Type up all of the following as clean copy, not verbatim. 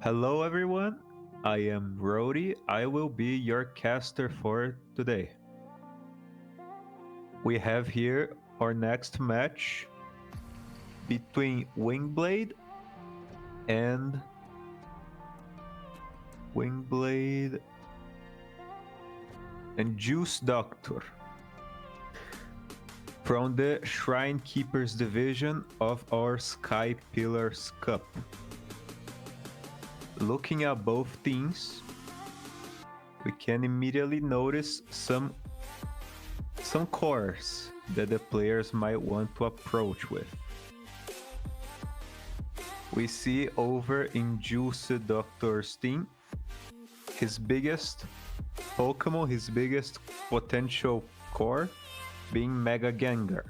Hello everyone, I am Rody. I will be your caster for today. We have here our next match between and Wingblade and Juice Doctor from the Shrine Keepers division of our Sky Pillars Cup. Looking at both teams, we can immediately notice some cores that the players might want to approach with. We see over in Juice Doctor's team, his biggest Pokemon, his biggest potential core being Mega Gengar.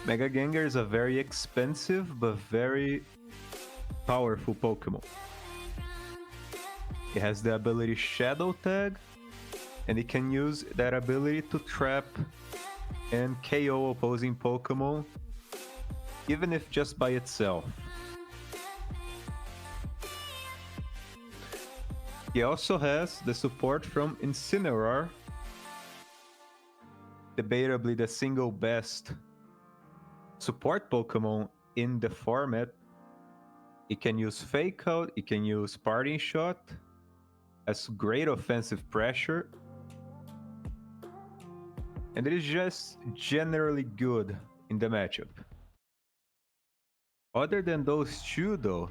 Mega Gengar is a very expensive but very powerful Pokemon. It has the ability Shadow Tag, and it can use that ability to trap and KO opposing Pokemon, even if just by itself. He also has the support from Incineroar, debatably the single best support Pokemon in the format. It can use Fake Out, it can use Parting Shot, has great offensive pressure, and it is just generally good in the matchup. Other than those two though,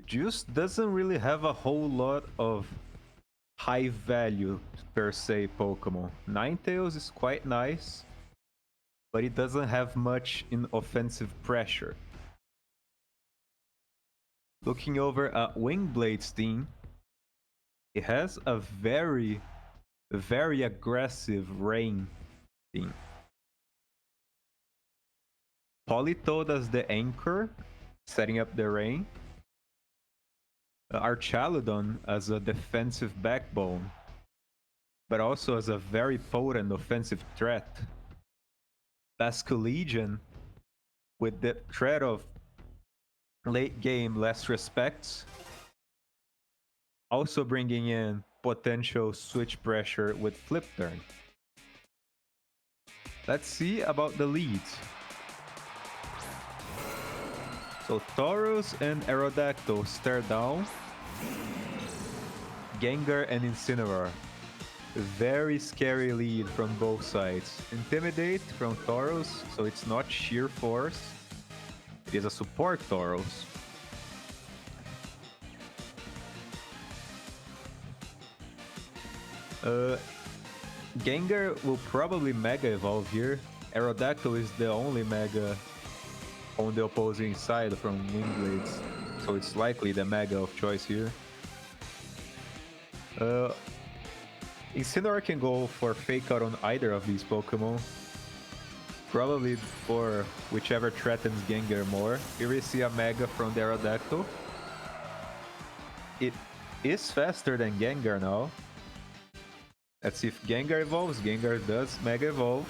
Juice doesn't really have a whole lot of high value per se Pokemon. Ninetales is quite nice, but it doesn't have much in offensive pressure. Looking over at Wingblade's team, it has a very aggressive rain team. Politoed as the anchor, setting up the rain. Archaludon as a defensive backbone, but also as a very potent offensive threat. Basculegion with the threat of late game last respects, also bringing in potential switch pressure with flip turn. Let's see about the leads. So Tauros and Aerodactyl stare down. Gengar and Incineroar. Very scary lead from both sides. Intimidate from Tauros, so it's not sheer force. It is a support Tauros. Gengar will probably Mega Evolve here. Aerodactyl is the only Mega on the opposing side from Wingblades, so it's likely the Mega of choice here. Incineroar can go for Fake Out on either of these Pokemon. Probably for whichever threatens Gengar more. Here we see a Mega from the Aerodactyl. It is faster than Gengar now. Let's see if Gengar evolves. Gengar does Mega Evolve.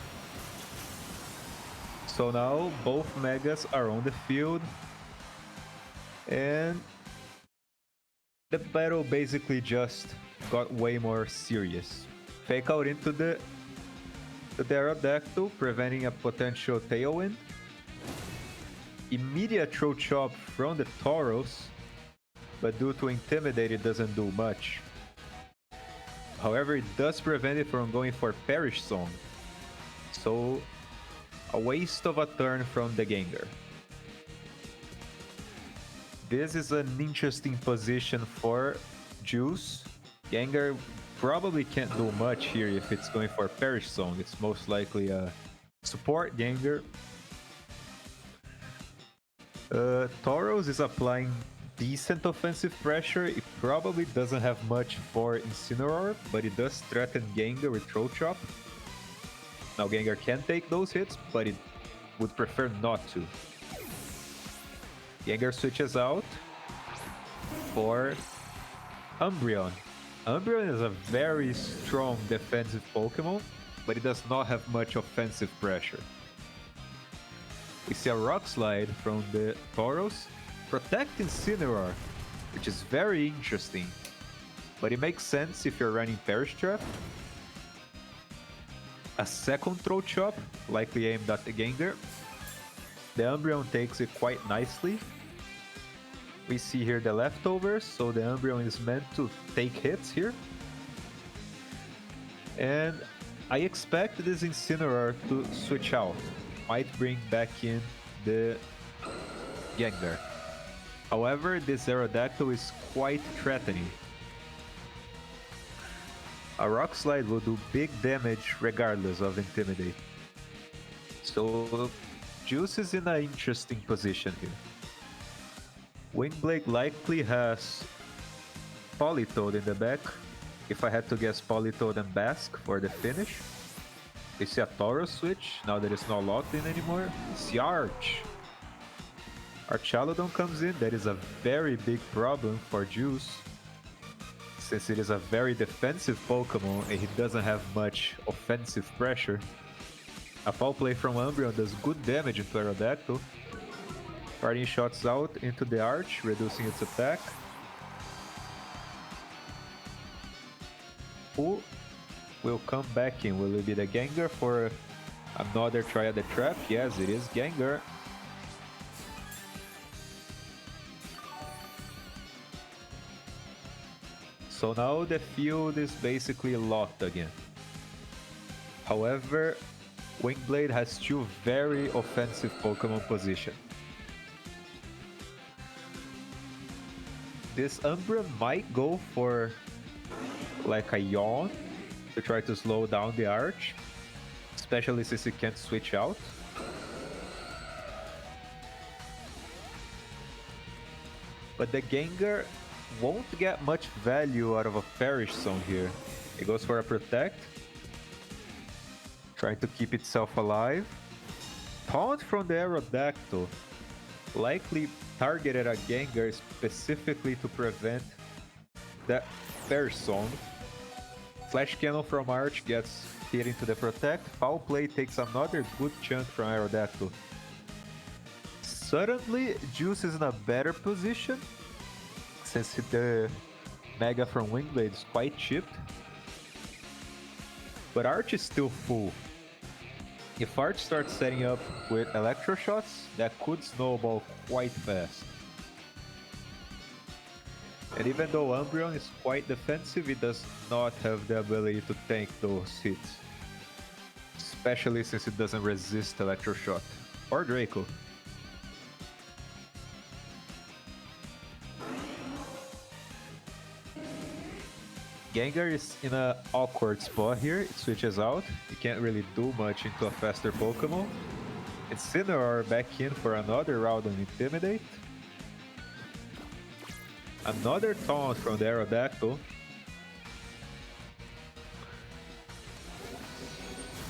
So now both Megas are on the field. And the battle basically just got way more serious. Fake Out into the Aerodactyl, preventing a potential Tailwind. Immediate Throw Chop from the Tauros, but due to Intimidate it doesn't do much. However, it does prevent it from going for Perish Song. So, a waste of a turn from the Gengar. This is an interesting position for Juice. Gengar probably can't do much here if it's going for Perish Song. It's most likely a support Gengar. Tauros is applying decent offensive pressure. It probably doesn't have much for Incineroar, but it does threaten Gengar with Throw Chop. Now Gengar can take those hits, but it would prefer not to. Gengar switches out for Umbreon. Umbreon is a very strong defensive Pokemon, but it does not have much offensive pressure. We see a Rock Slide from the Tauros. Protect Incineroar, which is very interesting. But it makes sense if you're running Perish Trap. A second Throw Chop, likely aimed at the Gengar. The Umbreon takes it quite nicely. We see here the leftovers, so the Umbreon is meant to take hits here. And I expect this Incineroar to switch out. Might bring back in the Gengar. However, this Aerodactyl is quite threatening. A Rock Slide will do big damage regardless of Intimidate. So Juice is in an interesting position here. Wingblade likely has Politoed in the back. If I had to guess, Politoed and Basque for the finish. We see a Tauros switch, now that it's not locked in anymore. See Arch. Archaludon comes in, that is a very big problem for Juice. Since it is a very defensive Pokemon and he doesn't have much offensive pressure. A Foul Play from Umbreon does good damage into Aerodactyl. Parting shots out into the Arch, reducing its attack. Who will come back in? Will it be the Gengar for another try at the trap? Yes, it is Gengar. So now the field is basically locked again. However, Wingblade has two very offensive Pokemon positions. This Umbreon might go for like a Yawn to try to slow down the Arch, especially since it can't switch out. But the Gengar won't get much value out of a Perish Zone here. It goes for a Protect, trying to keep itself alive. Taunt from the Aerodactyl, likely targeted at Gengar specifically to prevent that Perish Zone. Flash Cannon from Arch gets hit into the Protect. Foul Play takes another good chunk from Aerodactyl. Suddenly, Juice is in a better position, since the Mega from Wingblade is quite chipped. But Arch is still full. If Arch starts setting up with Electro Shots, that could snowball quite fast. And even though Umbreon is quite defensive, it does not have the ability to tank those hits. Especially since it doesn't resist Electro Shot. Or Draco. Gengar is in an awkward spot here. It switches out. You can't really do much into a faster Pokemon. Incineroar back in for another round on Intimidate. Another Taunt from the Aerodactyl.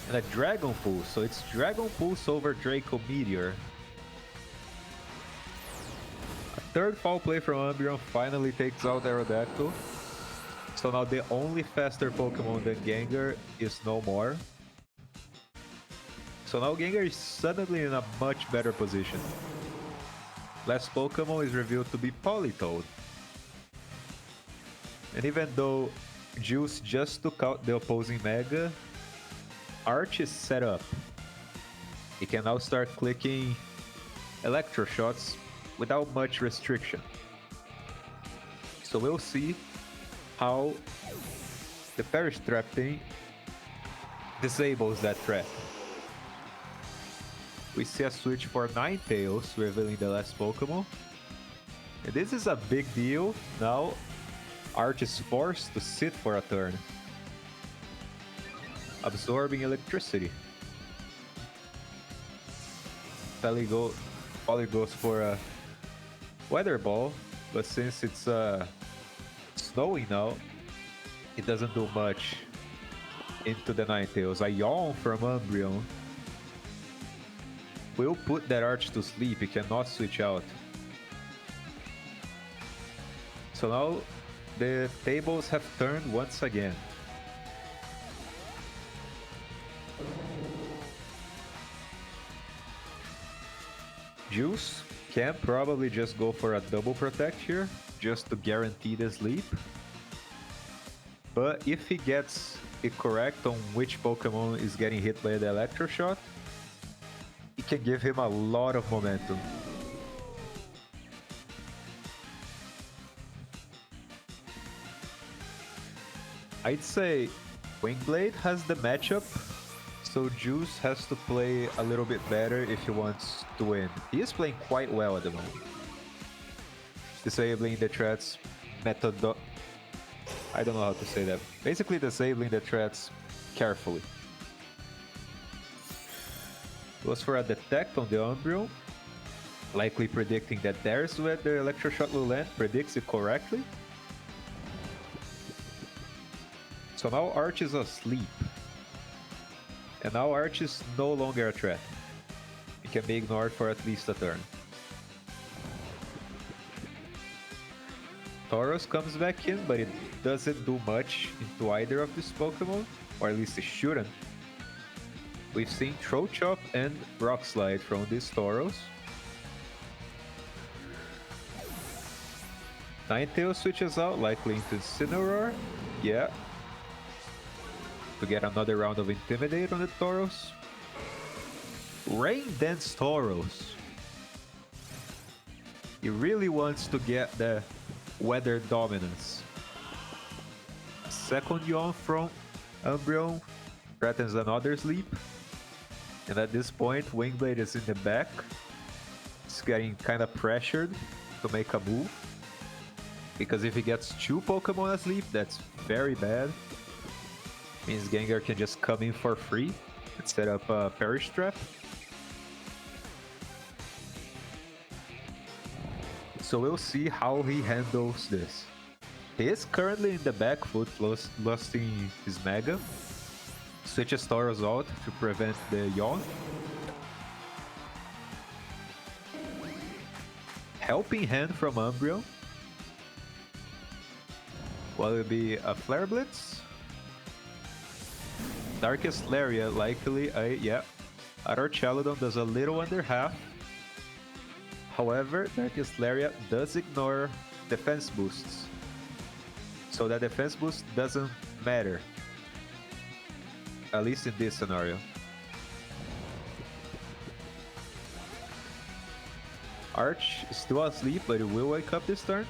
And a Dragon Pulse. So it's Dragon Pulse over Draco Meteor. A third Foul Play from Umbreon finally takes out Aerodactyl. So now the only faster Pokemon than Gengar is no more. So now Gengar is suddenly in a much better position. Last Pokemon is revealed to be Politoed. And even though Juice just took out the opposing Mega, Arch is set up. He can now start clicking Electro Shots without much restriction. So we'll see how the Perish Trap thing disables that threat. We see a switch for Ninetales, revealing the last Pokemon. And this is a big deal. Now, Arch is forced to sit for a turn, absorbing electricity. Poly goes for a Weather Ball, but since it's snowing now, it doesn't do much into the Ninetales. A Yawn from Umbreon will put that Arch to sleep. It cannot switch out. So now the tables have turned once again. Juice can probably just go for a double protect here, just to guarantee the sleep. But if he gets it correct on which Pokemon is getting hit by the Electro Shot, it can give him a lot of momentum. I'd say Wingblade has the matchup, so Juice has to play a little bit better if he wants to win. He is playing quite well at the moment. Disabling the threats method... I don't know how to say that. Basically disabling the threats carefully. Goes for a Detect on the Umbreon, likely predicting that there's where the Electro Shot will land, predicts it correctly. So now Arch is asleep. And now Arch is no longer a threat. It can be ignored for at least a turn. Tauros comes back in, but it doesn't do much into either of these Pokemon, or at least it shouldn't. We've seen Throat Chop and Rock Slide from these Tauros. Ninetales switches out, likely into Incineroar. Yeah. To get another round of Intimidate on the Tauros. Rain Dance Tauros. He really wants to get the weather dominance. Second yawn from Umbreon threatens another sleep. And at this point, Wingblade is in the back. It's getting kind of pressured to make a move. Because if he gets two Pokemon asleep, that's very bad. Means Gengar can just come in for free and set up a Perish Trap. So we'll see how he handles this. He is currently in the back foot, lusting his Mega. Switches Tauros out to prevent the yawn. Helping Hand from Umbreon. What will be a Flare Blitz? Darkest Lariat, likely, yeah. Archaludon does a little under half. However, Darkest Lariat does ignore defense boosts. So that defense boost doesn't matter. At least in this scenario. Arch is still asleep, but it will wake up this turn.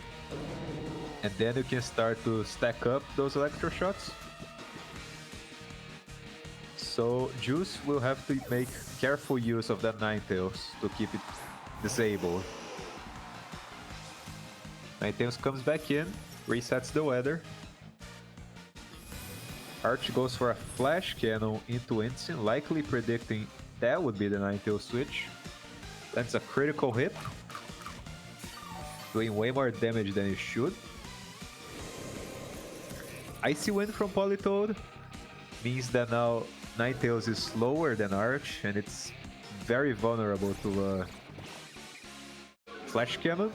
And then you can start to stack up those Electro Shots. So Juice will have to make careful use of that Ninetales to keep it disabled. Ninetales comes back in, resets the weather. Arch goes for a Flash Cannon into Incin, likely predicting that would be the Ninetales switch. That's a critical hit, doing way more damage than it should. Icy Wind from Politoed means that now Ninetales is slower than Arch, and it's very vulnerable to Flash Cannon.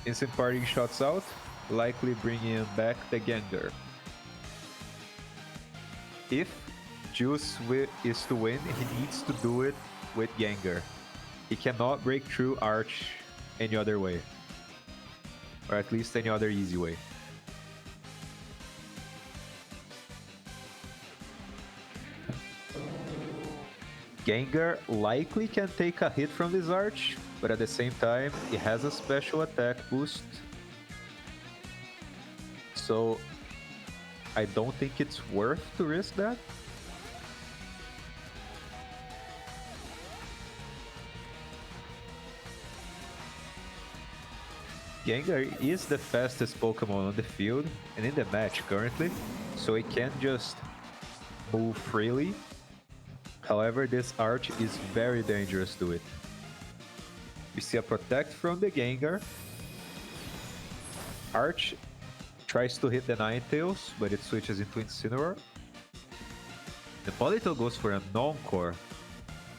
Instant Parting Shots out, likely bringing back the Gengar. If Juice is to win, he needs to do it with Gengar. He cannot break through Arch any other way. Or at least any other easy way. Gengar likely can take a hit from this Arch, but at the same time, it has a special attack boost. So I don't think it's worth to risk that. Gengar is the fastest Pokemon on the field and in the match currently, so it can just move freely. However, this Arch is very dangerous to it. We see a Protect from the Gengar. Arch tries to hit the Ninetales, but it switches into Incineroar. The Politoed goes for a Non-Core.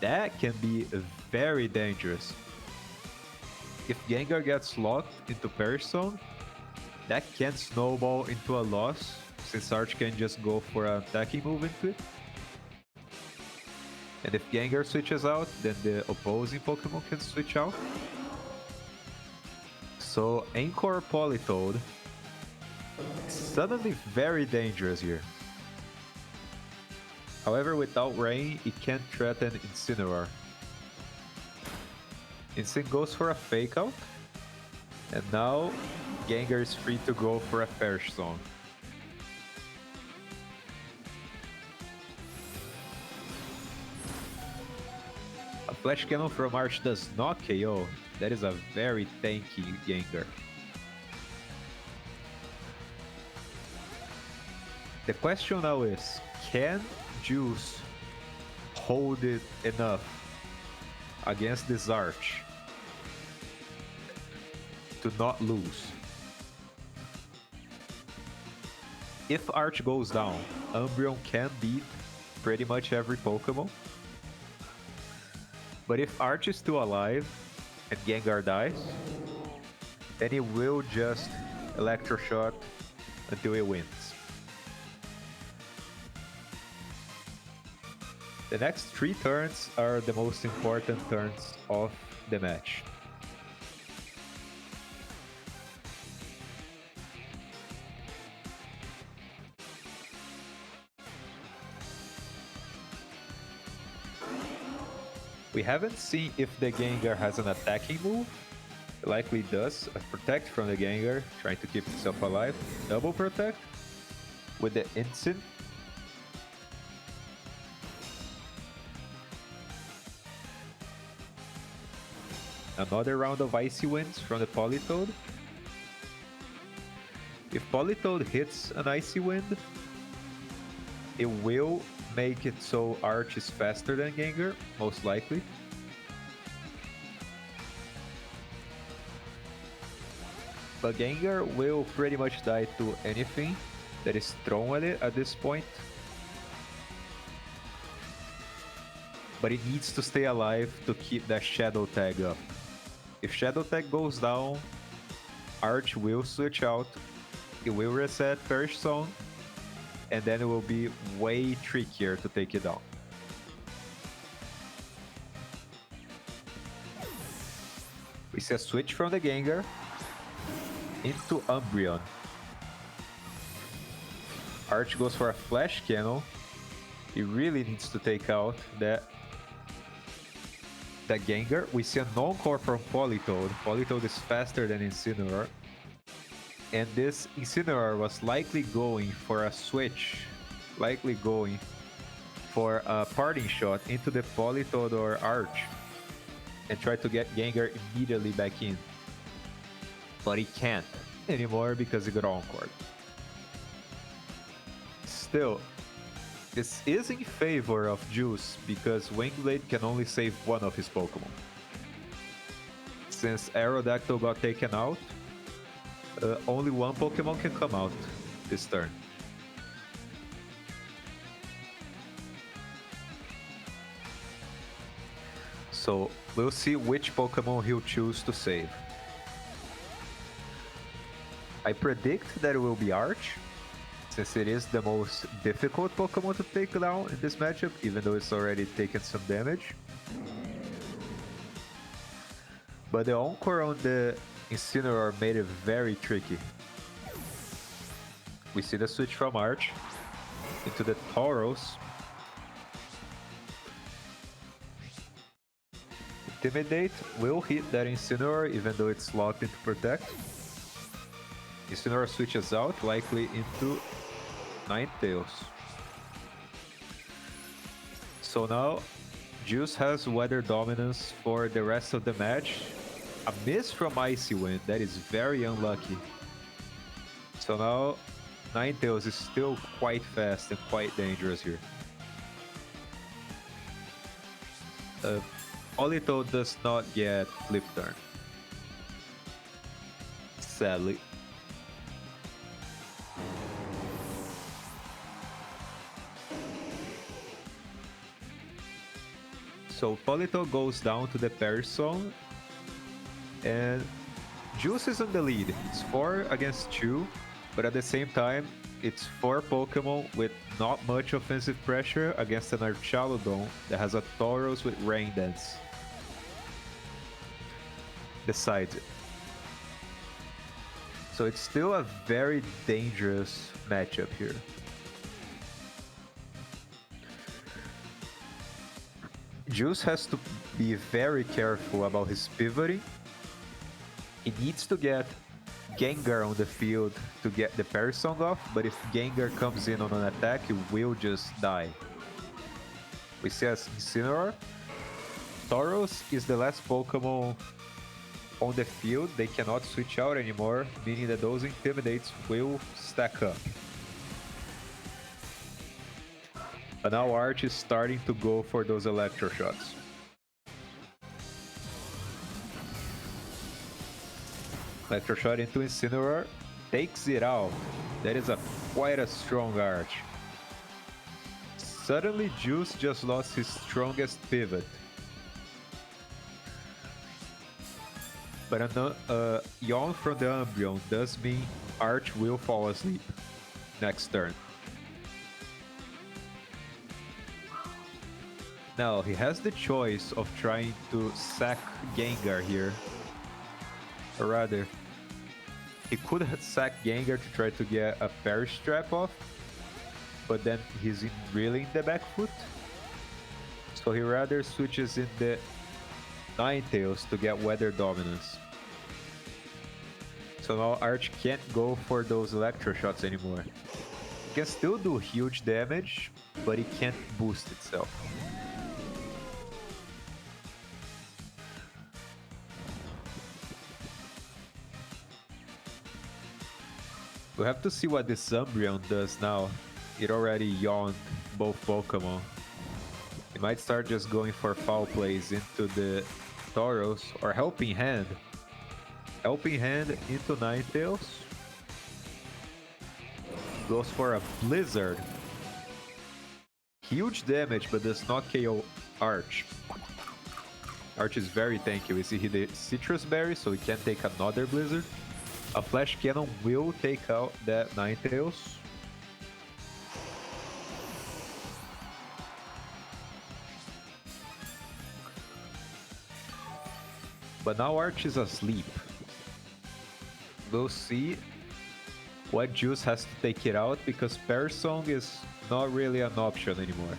That can be very dangerous. If Gengar gets locked into Perish Zone, that can snowball into a loss, since Arch can just go for an attacking move into it. And if Gengar switches out, then the opposing Pokemon can switch out. So Anchor Politoed suddenly very dangerous here. However, without Rain, it can't threaten Incineroar. Incin goes for a Fake Out, and now Gengar is free to go for a Perish Song. A Flash Cannon from Arch does not KO. That is a very tanky Gengar. The question now is, can Juice hold it enough against this Arch to not lose? If Arch goes down, Umbreon can beat pretty much every Pokemon. But if Arch is still alive and Gengar dies, then he will just Electroshock until he wins. The next 3 turns are the most important turns of the match. We haven't seen if the Gengar has an attacking move. It likely does. A Protect from the Gengar, trying to keep itself alive. Double Protect with the Incin. Another round of Icy Winds from the Politoed. If Politoed hits an Icy Wind, it will make it so Arch is faster than Gengar, most likely. But Gengar will pretty much die to anything that is thrown at it at this point. But it needs to stay alive to keep that Shadow Tag up. If Shadow Tag goes down, Arch will switch out, it will reset Perish Song, and then it will be way trickier to take it down. We see a switch from the Gengar into Umbreon. Arch goes for a Flash Cannon. He really needs to take out that Gengar. We see a non-core from Politoed. Politoed is faster than Incineroar. And this Incineroar was likely going for a switch, likely going for a parting shot into the Politoed or Arch and try to get Gengar immediately back in. But he can't anymore because he got Encored. Still, this is in favor of Juice because Wingblade can only save one of his Pokemon. Since Aerodactyl got taken out, only one Pokemon can come out this turn. So we'll see which Pokemon he'll choose to save. I predict that it will be Arch, since it is the most difficult Pokemon to take down in this matchup, even though it's already taken some damage. But the Encore on the Incineroar made it very tricky. We see the switch from Arch into the Tauros. Intimidate will hit that Incineroar even though it's locked into Protect. Incineroar switches out, likely into Ninetales. So now Juice has Weather Dominance for the rest of the match. A miss from Icy Wind, that is very unlucky. So now Ninetales is still quite fast and quite dangerous here. Politoed does not get Flip Turn, sadly. So Politoed goes down to the Perish Song, and Juice is on the lead. It's 4 against 2, but at the same time, it's 4 Pokemon with not much offensive pressure against an Archaludon that has a Tauros with Rain Dance besides it. So it's still a very dangerous matchup here. Juice has to be very careful about his pivoting. He needs to get Gengar on the field to get the Parry Song off, but if Gengar comes in on an attack, he will just die. We see as Incineroar. Tauros is the last Pokemon on the field. They cannot switch out anymore, meaning that those Intimidates will stack up. But now Arch is starting to go for those Electro Shots. Electro Shot into Incineroar, takes it out. That is quite a strong Arch. Suddenly Juice just lost his strongest pivot. But a yawn from the Umbreon does mean Arch will fall asleep next turn. Now he has the choice of trying to sack Gengar here. Or rather, he could sack Gengar to try to get a Parry Strap off, but then he's really in the back foot. So he rather switches in the Ninetales to get Weather Dominance. So now Arch can't go for those Electro Shots anymore. He can still do huge damage, but he can't boost itself. We have to see what this Umbreon does now. It already yawned both Pokemon. It might start just going for foul plays into the Tauros or Helping Hand. Helping Hand into Ninetales. Goes for a Blizzard. Huge damage, but does not KO Arch. Arch is very tanky. We see he did Citrus Berry, so he can take another Blizzard. A Flash Cannon will take out that Ninetales. But now Arch is asleep. We'll see what Juice has to take it out, because Parry Song is not really an option anymore.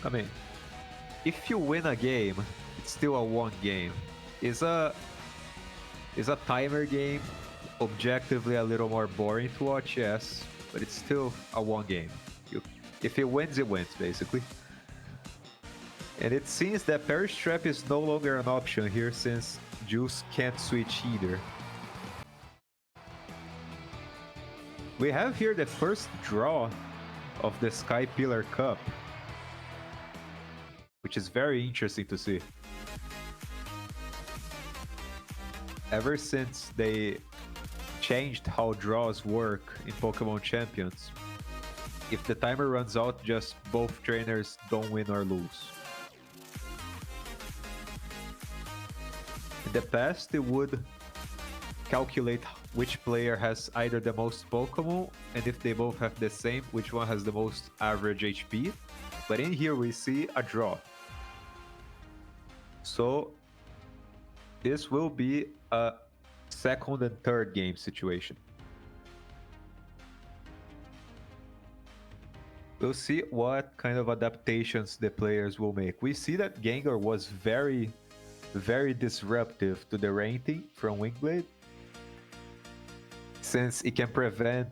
I mean, if you win a game, it's still a one game. It's a timer game, objectively a little more boring to watch, yes, but it's still a one game. If it wins, basically. And it seems that Parry Strap is no longer an option here, since Juice can't switch either. We have here the first draw of the Sky Pillar Cup, which is very interesting to see. Ever since they changed how draws work in Pokemon Champions, if the timer runs out, just both trainers don't win or lose. In the past, it would calculate which player has either the most Pokemon, and if they both have the same, which one has the most average HP. But in here we see a draw. So this will be a second and third game situation. We'll see what kind of adaptations the players will make. We see that Gengar was very disruptive to the Rain-Team from Wingblade, since it can prevent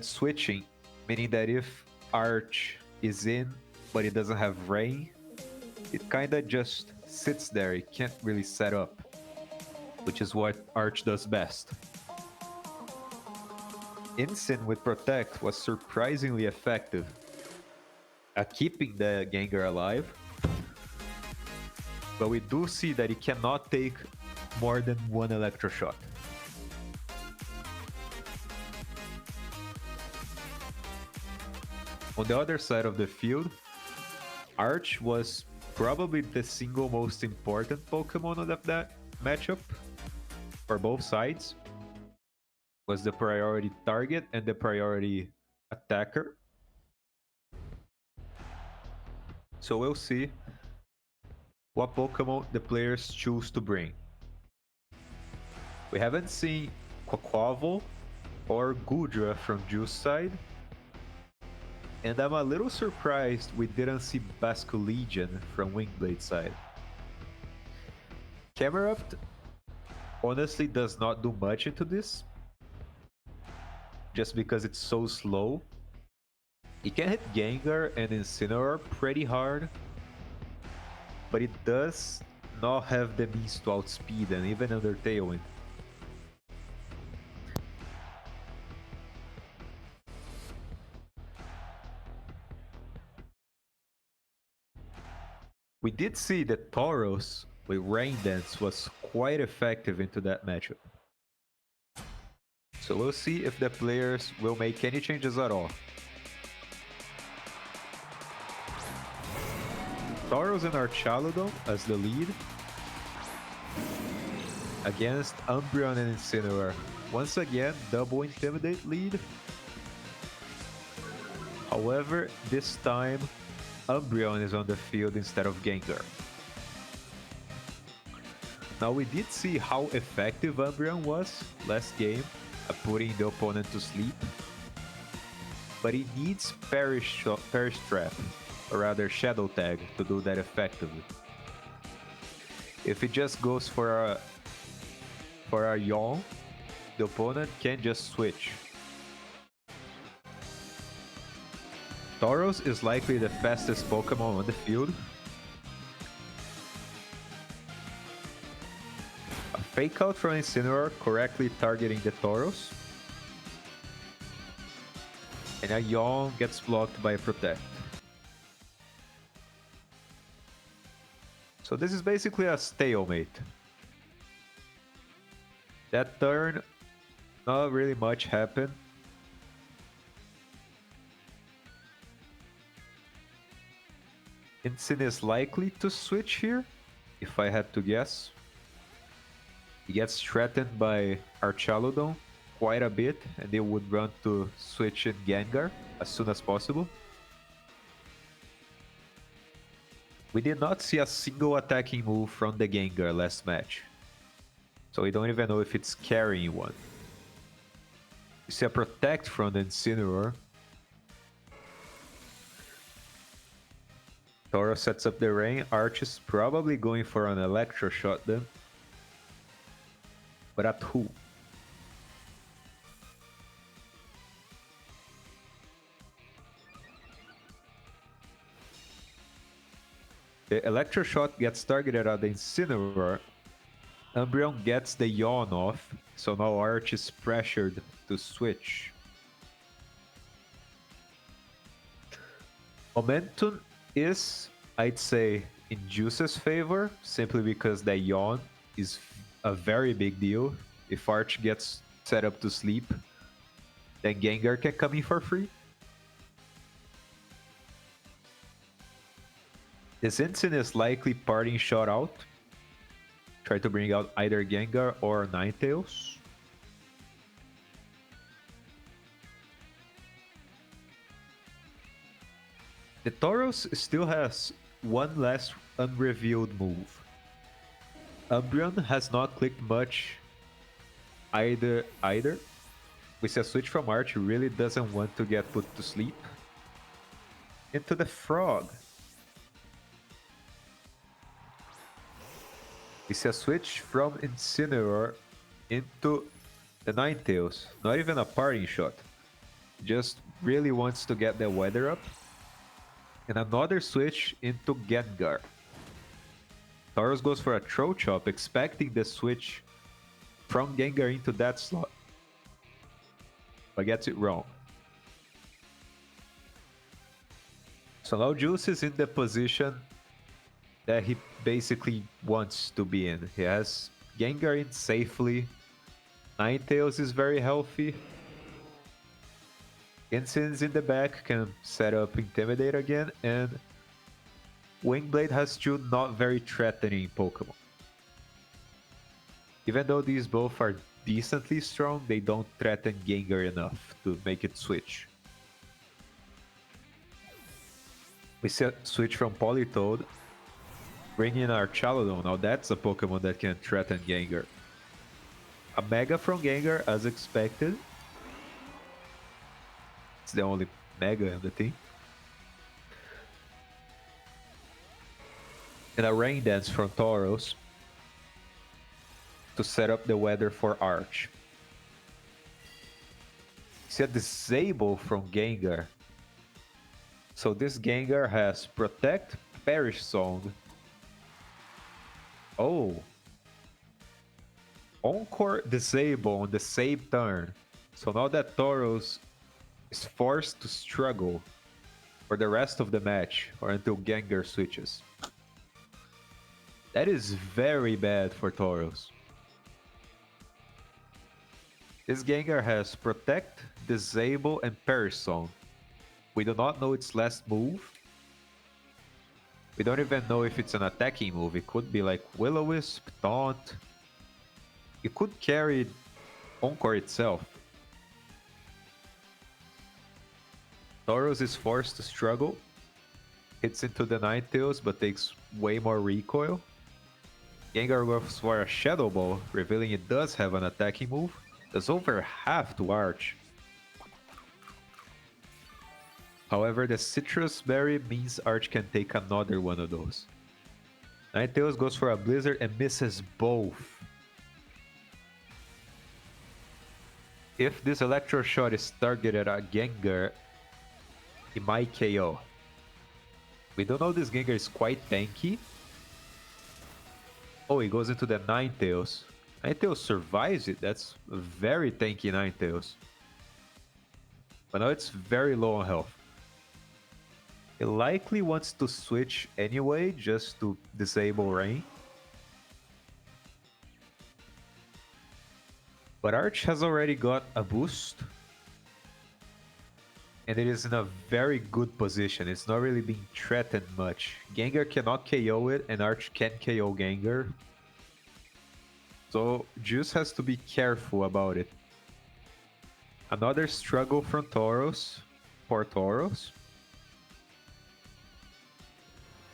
switching, meaning that if Arch is in but it doesn't have Rain, it kinda just sits there. It can't really set up, which is what Arch does best. Incin with Protect was surprisingly effective at keeping the Gengar alive, but we do see that it cannot take more than one Electro Shot. On the other side of the field, Arch was probably the single most important Pokemon of that matchup for both sides. Was the priority target and the priority attacker. So we'll see what Pokemon the players choose to bring. We haven't seen Quaquaval or Goodra from Juice side, and I'm a little surprised we didn't see Basculegion from Wingblade side. Camerupt honestly does not do much into this, just because it's so slow. It can hit Gengar and Incineroar pretty hard, but it does not have the means to outspeed and even under Tailwind. We did see that Tauros with Rain Dance was quite effective into that matchup. So we'll see if the players will make any changes at all. Tauros and Archaludon as the lead against Umbreon and Incineroar. Once again, double Intimidate lead. However, this time Umbreon is on the field instead of Gengar. Now we did see how effective Umbreon was last game at putting the opponent to sleep, but he needs Perish Trap, or rather Shadow Tag, to do that effectively. If he just goes for a yawn, the opponent can just switch. Tauros is likely the fastest Pokemon on the field. A Fake Out from Incineroar correctly targeting the Tauros. And a yawn gets blocked by a Protect. So this is basically a stalemate. That turn, not really much happened. Incin is likely to switch here, if I had to guess. He gets threatened by Archaludon quite a bit, and they would run to switch in Gengar as soon as possible. We did not see a single attacking move from the Gengar last match, so we don't even know if it's carrying one. We see a Protect from the Incineroar. Tauros sets up the rain. Arch is probably going for an Electro Shot then. But at who? The Electro Shot gets targeted at the Incineroar. Umbreon gets the yawn off, so now Arch is pressured to switch. Momentum is, I'd say, in Juice's favor, simply because the yawn is a very big deal. If Arch gets set up to sleep, then Gengar can come in for free. This Incin is likely parting shot out. Try to bring out either Gengar or Ninetales. The Tauros still has one last unrevealed move. Umbreon has not clicked much either. We see a switch from Arch, who really doesn't want to get put to sleep. Into the Frog. We see a switch from Incineroar into the Ninetales. Not even a parting shot. Just really wants to get the weather up. And another switch into Gengar. Tauros goes for a Throat Chop, expecting the switch from Gengar into that slot, but gets it wrong. So now Juice is in the position that he basically wants to be in. He has Gengar in safely. Ninetales is very healthy. Incin's in the back, can set up Intimidate again, and Wingblade has two not very threatening Pokemon. Even though these both are decently strong, they don't threaten Gengar enough to make it switch. We see a switch from Politoed, bring in our Chalodon. Now that's a Pokemon that can threaten Gengar. A Mega from Gengar, as expected. It's the only Mega in the team. And a Rain Dance from Tauros to set up the weather for Arch. See a Disable from Gengar. So this Gengar has Protect, Perish Song. Oh. Encore Disable on the same turn. So now that Tauros is forced to struggle for the rest of the match or until Gengar switches. That is very bad for Tauros. This Gengar has Protect, Disable, and Perish Song. We do not know its last move. We don't even know if it's an attacking move. It could be like Will-O-Wisp, Taunt. It could carry Encore itself. Tauros is forced to struggle. Hits into the Ninetales but takes way more recoil. Gengar goes for a Shadow Ball, revealing it does have an attacking move. Does over half to Arch. However, the Citrus Berry means Arch can take another one of those. Ninetales goes for a Blizzard and misses both. If this Electro Shot is targeted at Gengar, it might KO. We don't know this Gengar is quite tanky. Oh, he goes into the Ninetales. Ninetales survives it. That's a very tanky Ninetales. But now it's very low on health. It likely wants to switch anyway, just to disable Rain. But Arch has already got a boost. And it is in a very good position. It's not really being threatened much. Gengar cannot KO it, and Arch can KO Gengar. So Juice has to be careful about it. Another struggle from Tauros. Poor Tauros.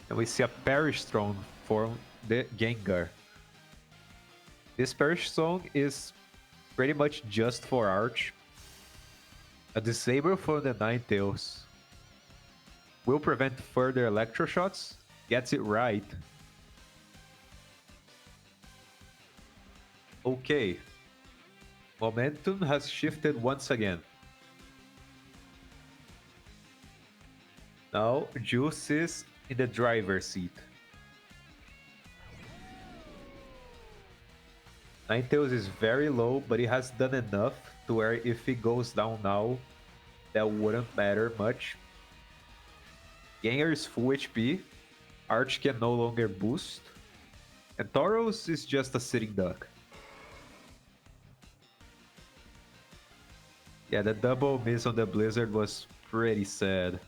And we see a Perish Stone for the Gengar. This Perish Stone is pretty much just for Arch. A Disable for the Ninetales will prevent further Electro Shots. Gets it right. Okay. Momentum has shifted once again. Now Juice is in the driver's seat. Ninetales is very low, but he has done enough to where if he goes down now, that wouldn't matter much. Gengar is full HP, Arch can no longer boost, and Tauros is just a sitting duck. Yeah, the double miss on the Blizzard was pretty sad.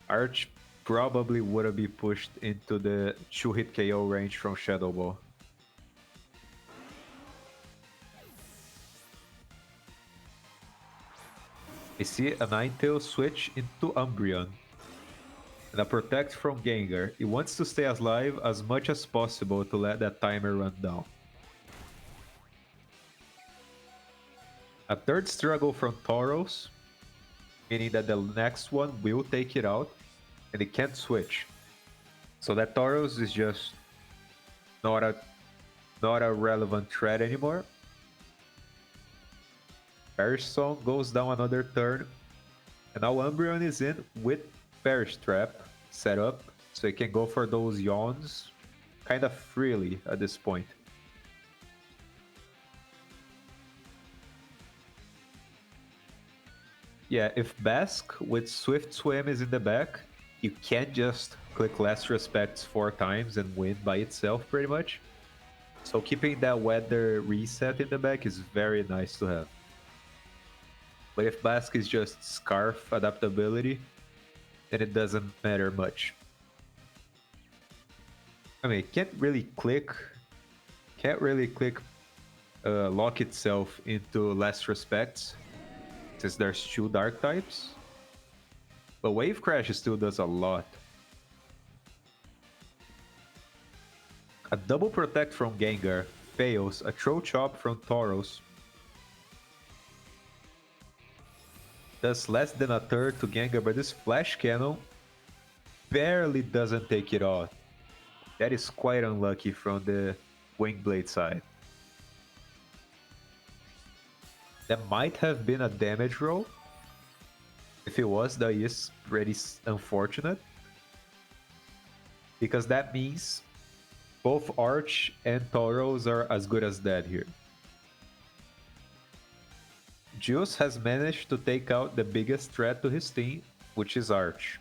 Arch probably wouldn't be pushed into the 2-hit KO range from Shadow Ball. We see a Ninetales switch into Umbreon. And a Protect from Gengar. It wants to stay alive as much as possible to let that timer run down. A third struggle from Tauros, meaning that the next one will take it out, and it can't switch. So that Tauros is just not a relevant threat anymore. Perish Song goes down another turn, and now Umbreon is in with Perish Trap set up, so it can go for those yawns kind of freely at this point. Yeah, if Bask with Swift Swim is in the back, you can't just click Last Respects 4 times and win by itself, pretty much. So keeping that weather reset in the back is very nice to have. But if Bask is just Scarf adaptability, then it doesn't matter much. I mean, it can't really lock itself into less respects since there's two dark types. But Wave Crash still does a lot. A double protect from Gengar fails, a throw chop from Tauros does less than a third to Gengar, but this Flash Cannon barely doesn't take it off. That is quite unlucky from the Wingblade side. That might have been a damage roll. If it was, that is pretty unfortunate. Because that means both Arch and Tauros are as good as dead here. Juice has managed to take out the biggest threat to his team, which is Arch.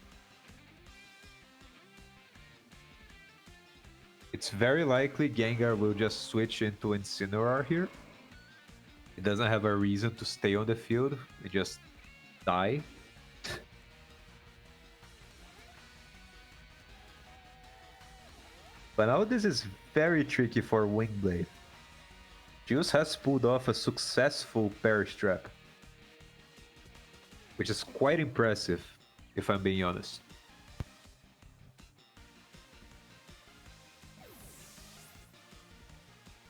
It's very likely Gengar will just switch into Incineroar here. He doesn't have a reason to stay on the field, he just die. But now this is very tricky for Wingblade. Juice has pulled off a successful Perish Trap, which is quite impressive, if I'm being honest.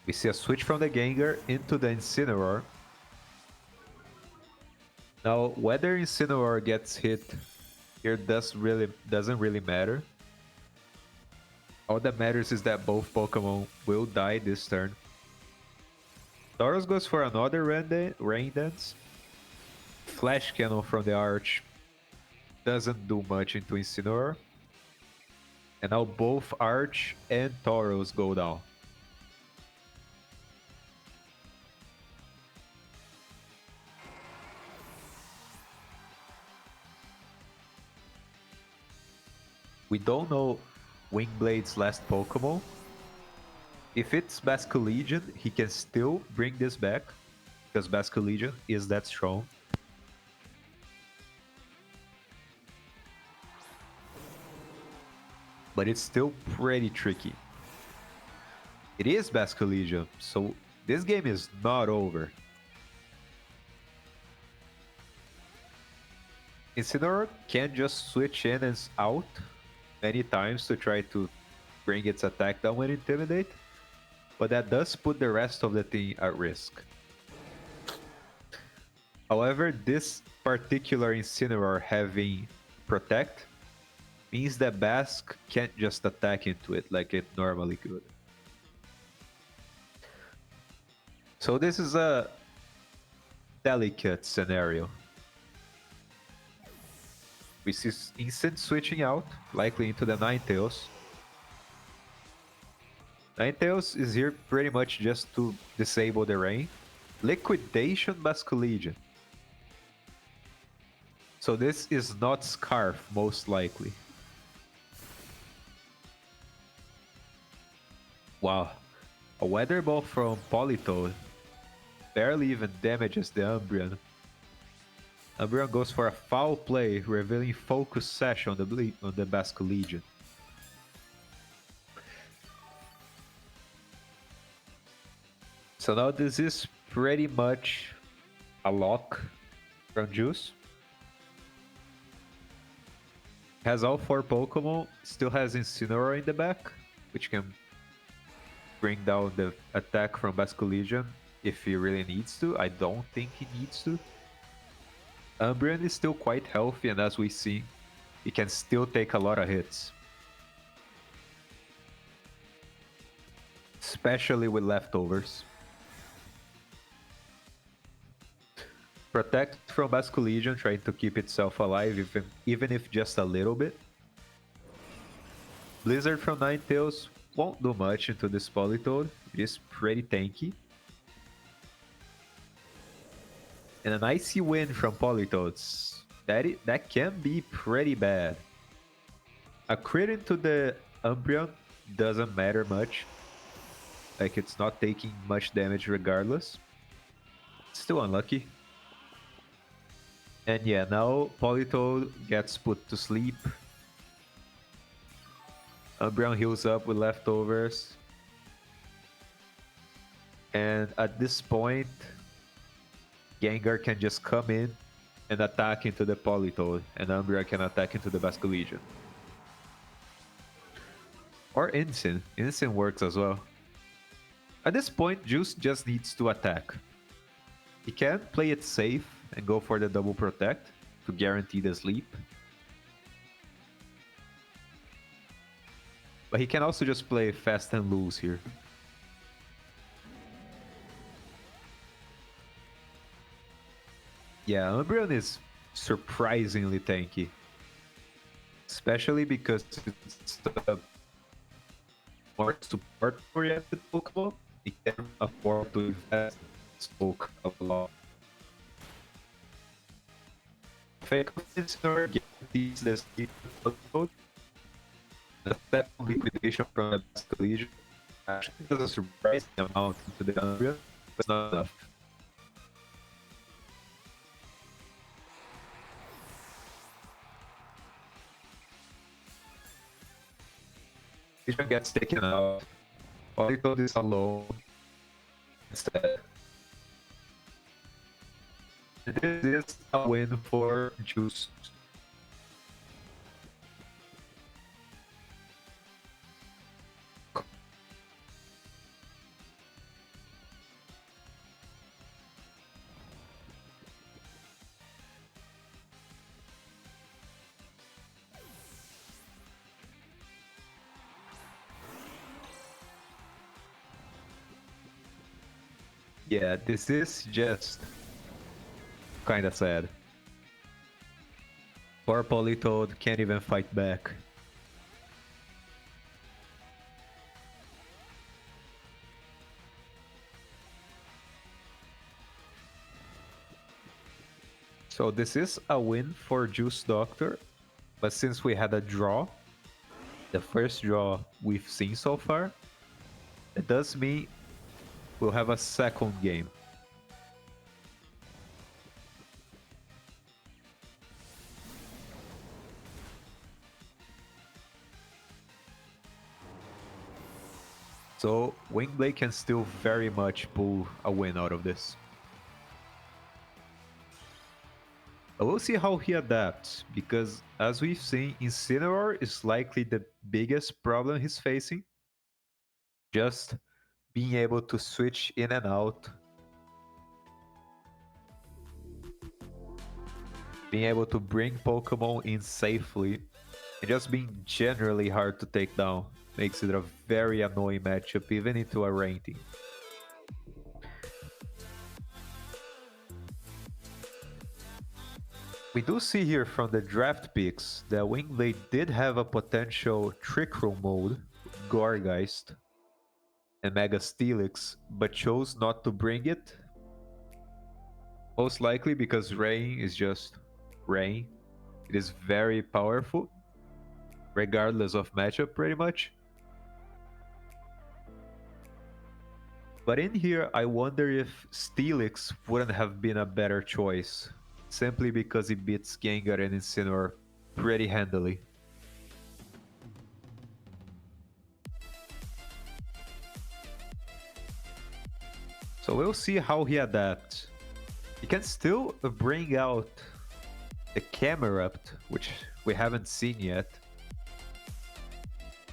We see a switch from the Gengar into the Incineroar. Now, whether Incineroar gets hit here doesn't really matter. All that matters is that both Pokemon will die this turn. Tauros goes for another Rain Dance. Flash Cannon from the Arch doesn't do much into Incineroar. And now both Arch and Tauros go down. We don't know Wingblade's last Pokemon. If it's Basculegion, he can still bring this back, because Basculegion is that strong. But it's still pretty tricky. It is Basculegion, so this game is not over. Incineroar can just switch in and out many times to try to bring its attack down and intimidate, but that does put the rest of the team at risk. However, this particular Incineroar having Protect means that Basque can't just attack into it like it normally could. So this is a delicate scenario. We see instant switching out, likely into the Ninetales. Ninetales is here pretty much just to disable the rain. Liquidation Basculegion. So this is not Scarf, most likely. Wow. A Weather Ball from Politoed barely even damages the Umbreon. Umbreon goes for a foul play, revealing Focus Sash on the Basculegion. So now this is pretty much a lock from Juice. Has all 4 Pokemon, still has Incineroar in the back, which can bring down the attack from Basculegion if he really needs to. I don't think he needs to. Umbreon is still quite healthy, and as we see, he can still take a lot of hits. Especially with leftovers. Protect from Basculegion, trying to keep itself alive, even if just a little bit. Blizzard from Ninetales won't do much into this Politoed. It is pretty tanky. And an Icy Wind from Politoads. That can be pretty bad. A crit into the Umbreon doesn't matter much. Like, it's not taking much damage regardless. Still unlucky. And yeah, now Politoed gets put to sleep. Umbreon heals up with leftovers. And at this point, Gengar can just come in and attack into the Politoed, and Umbreon can attack into the Basculegion. Or Insane. Insane works as well. At this point, Juice just needs to attack. He can play it safe and go for the double protect to guarantee the sleep. But he can also just play fast and lose here. Yeah, Umbreon is surprisingly tanky. Especially because it's a more support-oriented Pokemon. It can afford to invest Smoke a lot. Fake Incineroar guarantees the sleep mode. The second liquidation from the Basculegion actually does a surprising amount into the Umbreon, but it's not enough. Vision gets taken out. Politoed is alone instead. This is a win for Juice. Yeah, this is just kinda sad. Poor Politoed can't even fight back. So this is a win for Juice Doctor, but since we had a draw, the first draw we've seen so far, it does mean we'll have a second game. So Wingblade can still very much pull a win out of this. But we'll see how he adapts, because as we've seen, Incineroar is likely the biggest problem he's facing. Just being able to switch in and out. Being able to bring Pokemon in safely. And just being generally hard to take down. Makes it a very annoying matchup, even into a ranking. We do see here from the draft picks that Wingblade did have a potential Trick Room mode, Gourgeist, and Mega Steelix, but chose not to bring it. Most likely because Rain is just Rain. It is very powerful, regardless of matchup pretty much. But in here, I wonder if Steelix wouldn't have been a better choice, simply because he beats Gengar and Incineroar pretty handily. So we'll see how he adapts. He can still bring out the Camerupt, which we haven't seen yet.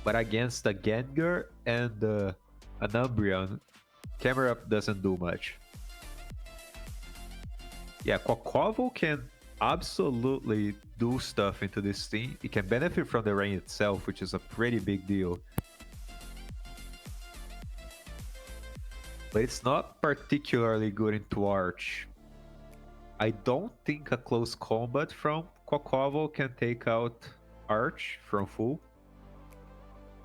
But against a Gengar and an Umbreon, Camerupt doesn't do much. Yeah, Quaquaval can absolutely do stuff into this team. It can benefit from the rain itself, which is a pretty big deal. But it's not particularly good into Arch. I don't think a close combat from Quaquaval can take out Arch from full.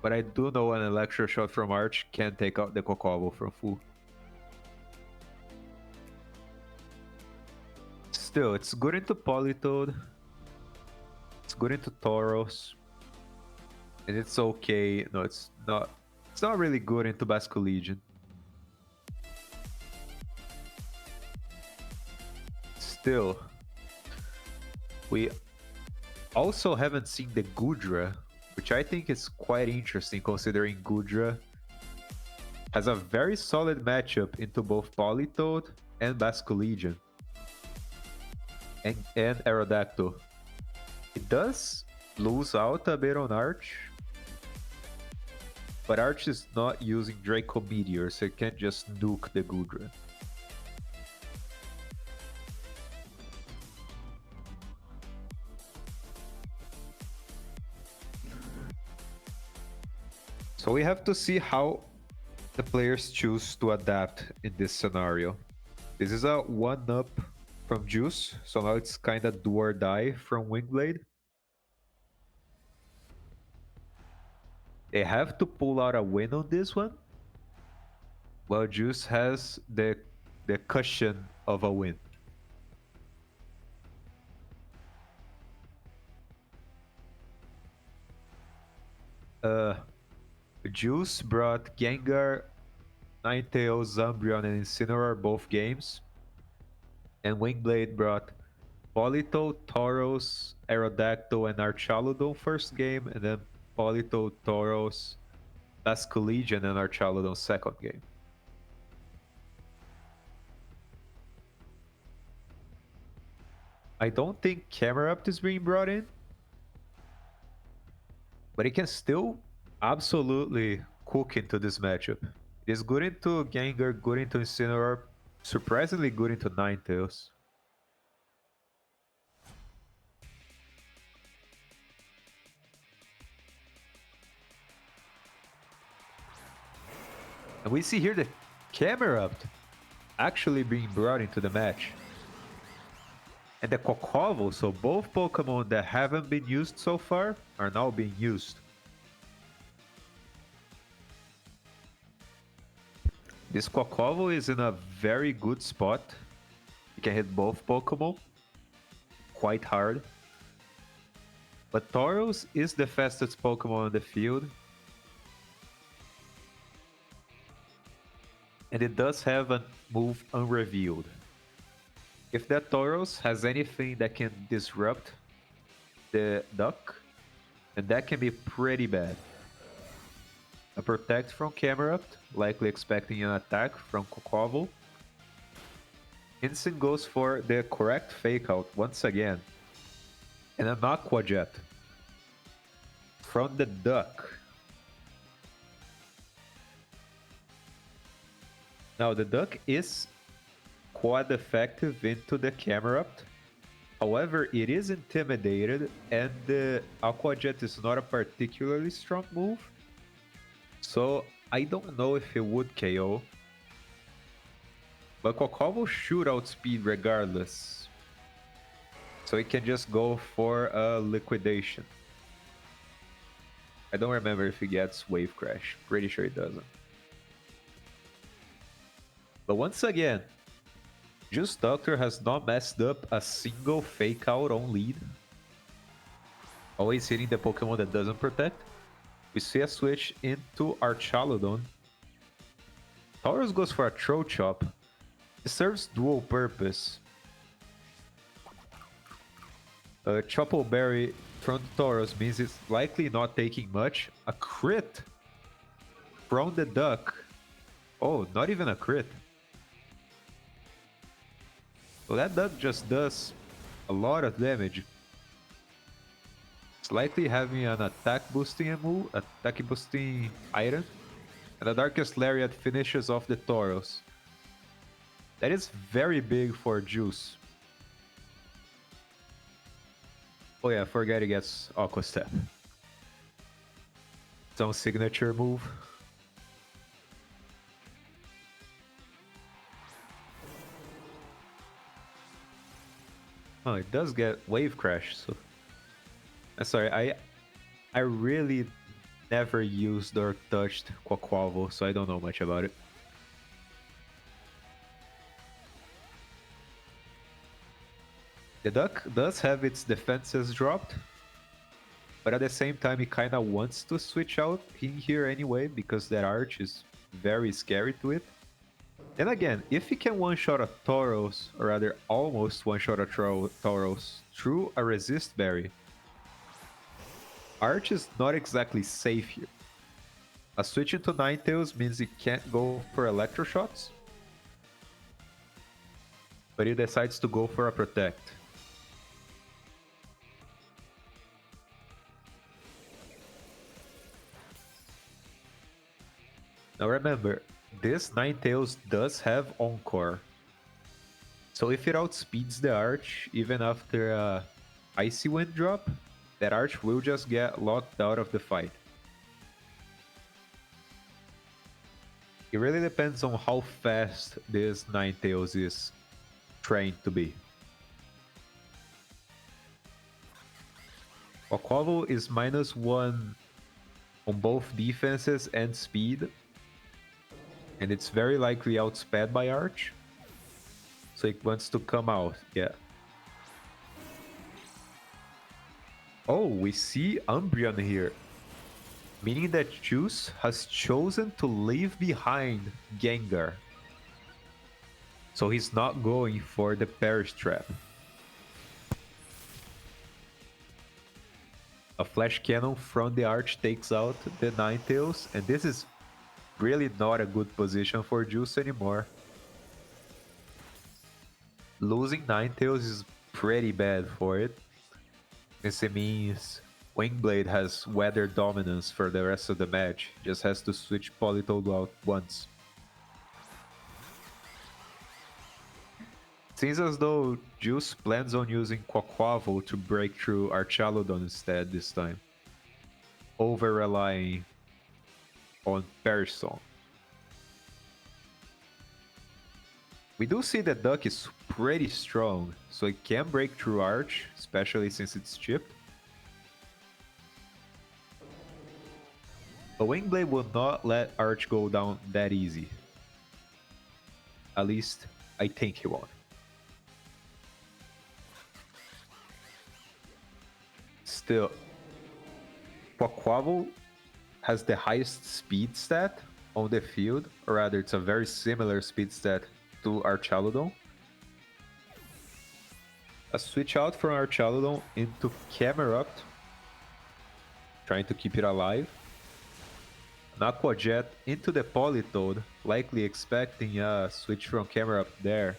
But I do know an Electro Shot from Arch can take out the Quaquaval from full. Still, it's good into Politoed. It's good into Tauros. And it's okay. No, it's not. It's not really good into Basculegion. Still, we also haven't seen the Goodra, which I think is quite interesting considering Gudra has a very solid matchup into both Politoed and Basculegion and Aerodactyl. It does lose out a bit on Arch, but Arch is not using Draco Meteor, so it can't just nuke the Gudra. So we have to see how the players choose to adapt in this scenario. This is a 1-up from Juice, so now it's kind of do or die from Wingblade. They have to pull out a win on this one, while Juice has the cushion of a win. Juice brought Gengar, Ninetales, Umbreon, and Incineroar both games. And Wingblade brought Polito, Tauros, Aerodactyl, and Archaludon first game, and then Polito, Tauros, Basculegion, and Archaludon second game. I don't think Camerupt is being brought in, but it can still absolutely cook into this matchup. It is good into Gengar, good into Incineroar, surprisingly good into Ninetales. And we see here the Camerupt actually being brought into the match. And the Kokovo, so both Pokemon that haven't been used so far are now being used. This Kokovo is in a very good spot. You can hit both Pokemon quite hard. But Tauros is the fastest Pokemon on the field. And it does have a move unrevealed. If that Tauros has anything that can disrupt the Duck, then that can be pretty bad. A Protect from Camerupt, likely expecting an attack from Kokovo. Instant goes for the correct Fake Out once again. And an Aqua Jet from the Duck. Now the Duck is quad effective into the Camerupt. However, it is intimidated and the Aqua Jet is not a particularly strong move. So I don't know if it would KO. But Kokovo should outspeed regardless. So it can just go for a liquidation. I don't remember if he gets Wave Crash. Pretty sure it doesn't. But once again, Juice Doctor has not messed up a single Fake Out on lead. Always hitting the Pokemon that doesn't protect. We see a switch into Archaludon. Tauros goes for a Throat Chop. It serves dual purpose. Chople Berry from the Tauros means it's likely not taking much. A crit from the Duck. Oh, not even a crit. So that Duck just does a lot of damage. It's likely having an attack boosting item. And the Darkest Lariat finishes off the Tauros. That is very big for Juice. Oh yeah, forget he gets Aqua Step. Its own signature move. Oh, it does get Wave Crash, so... Sorry, I really never used or touched Quaquaval, so I don't know much about it. The Duck does have its defenses dropped, but at the same time it kinda wants to switch out in here anyway, because that Arch is very scary to it. And again, if he can one-shot a Tauros, or rather almost one-shot a Tauros through a Resist Berry, Arch is not exactly safe here. A switch into Ninetales means he can't go for Electro Shots, but he decides to go for a Protect. Now remember, this Ninetales does have Encore. So if it outspeeds the Arch, even after a Icy Wind drop, that Arch will just get locked out of the fight. It really depends on how fast this Ninetales is trained to be. Quaquaval is -1 on both defenses and speed, and it's very likely outsped by Arch. So it wants to come out, yeah. Oh, we see Umbreon here, meaning that Juice has chosen to leave behind Gengar. So he's not going for the Perish Trap. A Flash Cannon from the Arch takes out the Ninetales, and this is really not a good position for Juice anymore. Losing Ninetales is pretty bad for it, since it means Wingblade has weather dominance for the rest of the match, just has to switch Politoed out once. Seems as though Juice plans on using Quaquaval to break through Archaludon instead this time, over-relying on Perish Song. We do see that Duck is pretty strong, so it can break through Arch, especially since it's chipped. But Wingblade will not let Arch go down that easy. At least, I think he won't. Still, Quaquaval has the highest speed stat on the field, or rather it's a very similar speed stat to Archaludon. A switch out from Archaludon into Camerupt, trying to keep it alive. An Aqua Jet into the Politoed, likely expecting a switch from Camerupt there.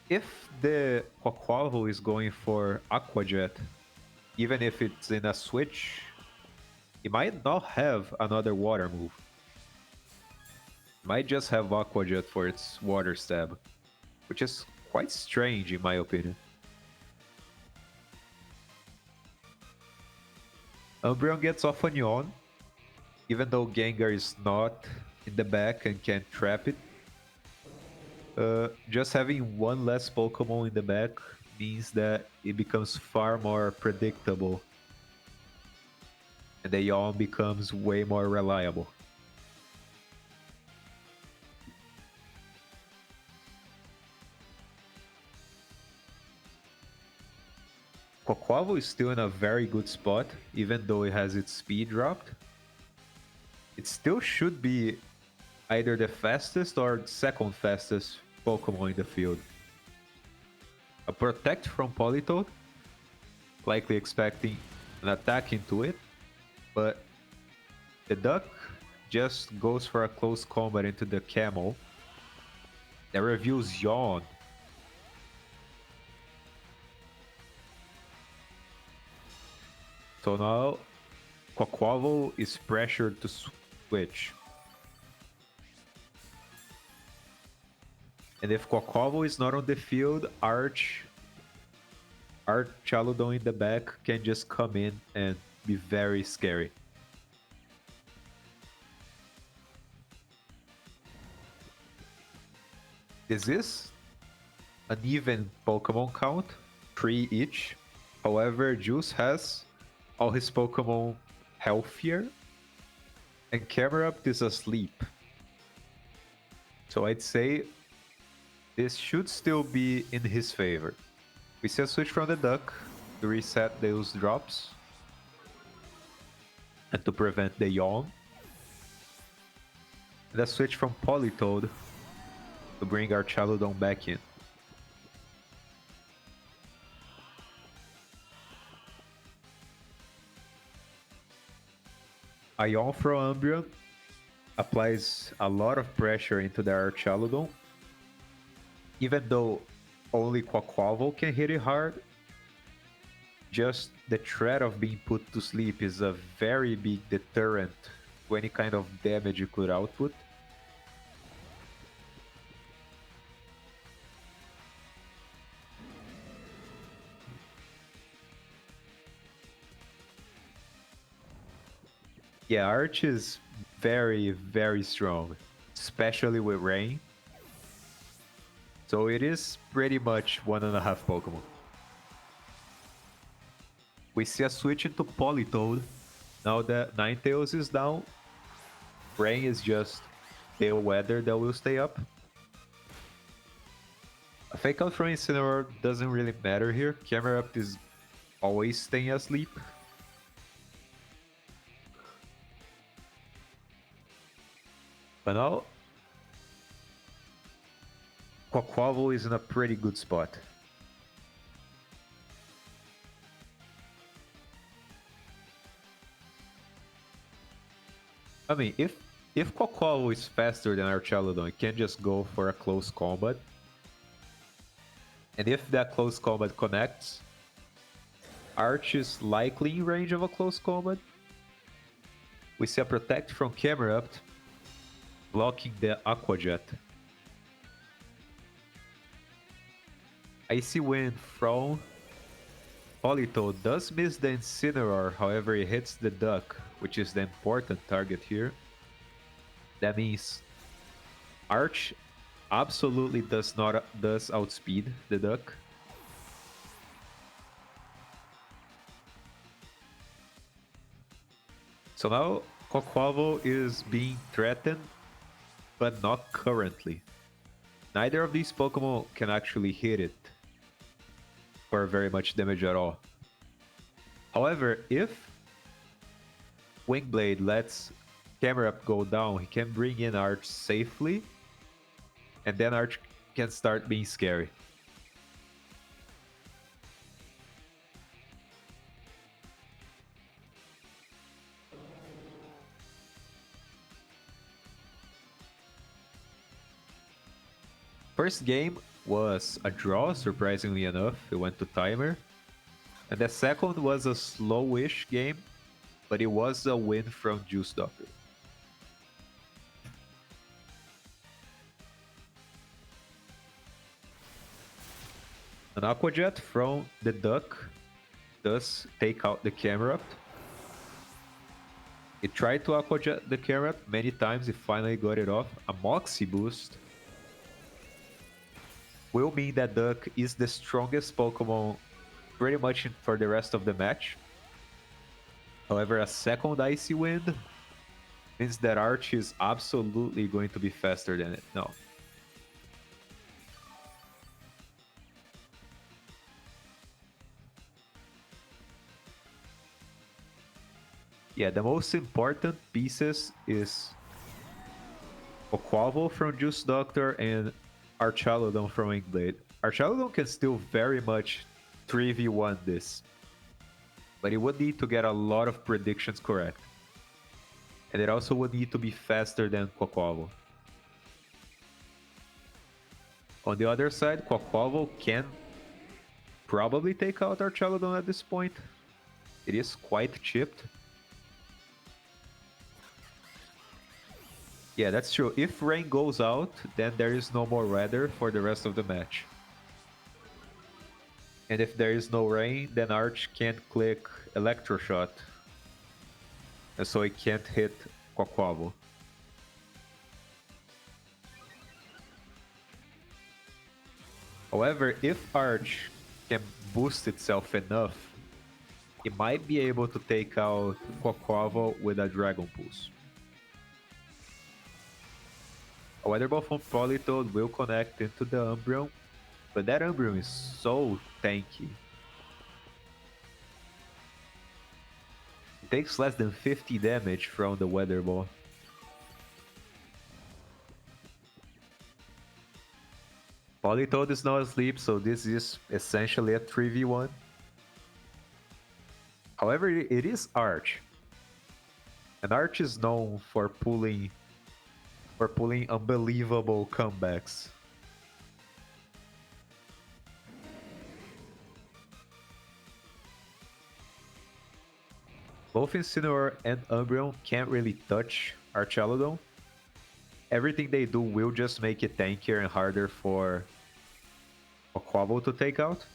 If the Quaquaval is going for Aqua Jet, even if it's in a switch, he might not have another water move. Might just have Aqua Jet for its water stab, which is quite strange in my opinion. Umbreon gets off on Yawn, even though Gengar is not in the back and can't trap it. Just having one less Pokemon in the back means that it becomes far more predictable, and the Yawn becomes way more reliable. Quaquaval is still in a very good spot, even though it has its speed dropped. It still should be either the fastest or second fastest Pokemon in the field. A Protect from Politoed, likely expecting an attack into it, but the Duck just goes for a close combat into the Camel. That reveals Yawn. So now Quaquaval is pressured to switch. And if Quaquaval is not on the field, Archaludon in the back can just come in and be very scary. This is an even Pokemon count, 3 each. However, Juice has all his Pokemon healthier, and Camerupt is asleep. So I'd say this should still be in his favor. We see a switch from the Duck to reset those drops and to prevent the Yawn. And a switch from Politoed to bring our Chaludon back in. Ion from Umbreon applies a lot of pressure into the Archaludon. Even though only Quaquaval can hit it hard, just the threat of being put to sleep is a very big deterrent to any kind of damage you could output. Yeah, Arch is very, very strong, especially with Rain. So it is pretty much 1.5 Pokemon. We see a switch into Politoed. Now that Ninetales is down, Rain is just the weather that will stay up. A fake out from Incineroar doesn't really matter here. Camera Up is always staying asleep. But now, Quaquaval is in a pretty good spot. I mean, if Quaquaval is faster than Archaludon, it can just go for a close combat. And if that close combat connects, Arch is likely in range of a close combat. We see a Protect from Camerupt, blocking the Aqua Jet. Icy Wind from Politoed does miss the Incineroar, however it hits the Duck, which is the important target here. That means Arch absolutely does outspeed the Duck. So now Quaquaval is being threatened, but not currently. Neither of these Pokemon can actually hit it for very much damage at all. However, if Wingblade lets Camerupt go down, he can bring in Arch safely, and then Arch can start being scary. First game was a draw, surprisingly enough. It went to timer. And the second was a slowish game, but it was a win from Juice Doctor. An Aqua Jet from the Duck does take out the Camerupt. It tried to Aqua Jet the Camerupt many times, it finally got it off. A Moxie boost will mean that Duck is the strongest Pokemon pretty much for the rest of the match. However, a second Icy Wind means that Arch is absolutely going to be faster than it now. Yeah, the most important pieces is Quaquaval from Juice Doctor and Archaludon from Wingblade. Archaludon can still very much 3v1 this, but it would need to get a lot of predictions correct. And it also would need to be faster than Quaquaval. On the other side, Quaquaval can probably take out Archaludon at this point. It is quite chipped. Yeah, that's true. If Rain goes out, then there is no more weather for the rest of the match. And if there is no Rain, then Arch can't click Electroshot. And so it can't hit Quaquaval. However, if Arch can boost itself enough, it might be able to take out Quaquaval with a Dragon Pulse. A Weather Ball from Politoed will connect into the Umbreon, but that Umbreon is so tanky. It takes less than 50 damage from the Weather Ball. Politoed is now asleep, so this is essentially a 3v1. However, it is Arch. And Arch is known for pulling unbelievable comebacks. Both Incineroar and Umbreon can't really touch Archaludon. Everything they do will just make it tankier and harder for a Quabble to take out.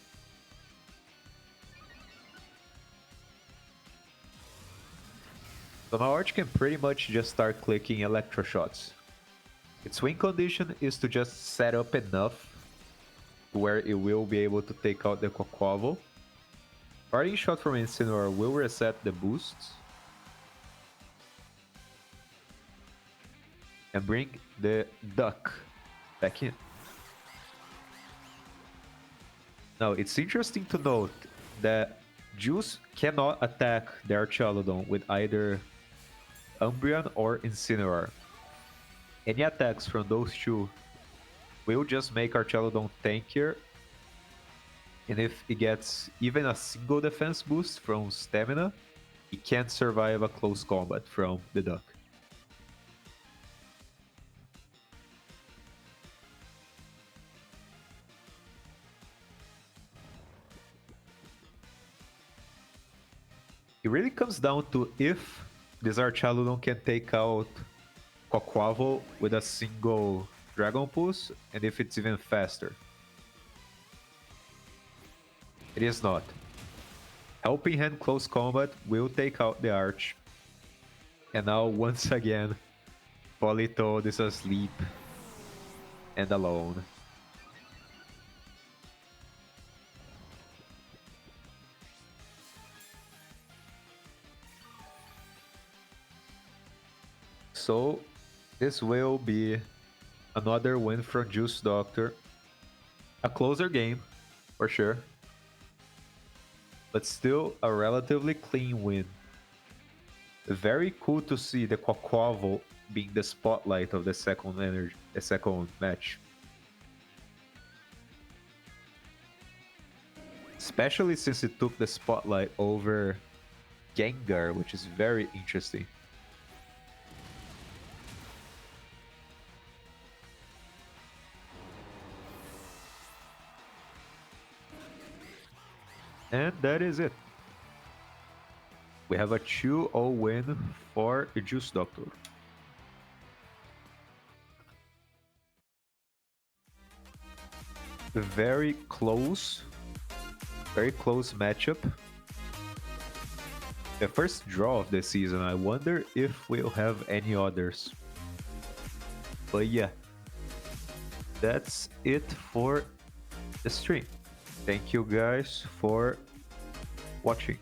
So now Arch can pretty much just start clicking Electro Shots. Its win condition is to just set up enough where it will be able to take out the Quaquaval. Parting Shot from Incineroar will reset the boosts and bring the Duck back in. Now, it's interesting to note that Juice cannot attack the Archaludon with either Umbreon or Incineroar. Any attacks from those two will just make Archaludon tankier, and if it gets even a single defense boost from Stamina, it can't survive a close combat from the Duck. It really comes down to if this Archaludon can take out Quaquaval with a single Dragon Pulse, and if it's even faster. It is not. Helping Hand Close Combat will take out the Arch. And now, once again, Politoed is asleep and alone. So, this will be another win from Juice Doctor. A closer game, for sure. But still a relatively clean win. Very cool to see the Quaquaval being the spotlight of the second match. Especially since it took the spotlight over Gengar, which is very interesting. And that is it. We have a 2-0 win for Juice Doctor. Very close matchup. The first draw of the season. I wonder if we'll have any others. But yeah, that's it for the stream. Thank you guys for watching.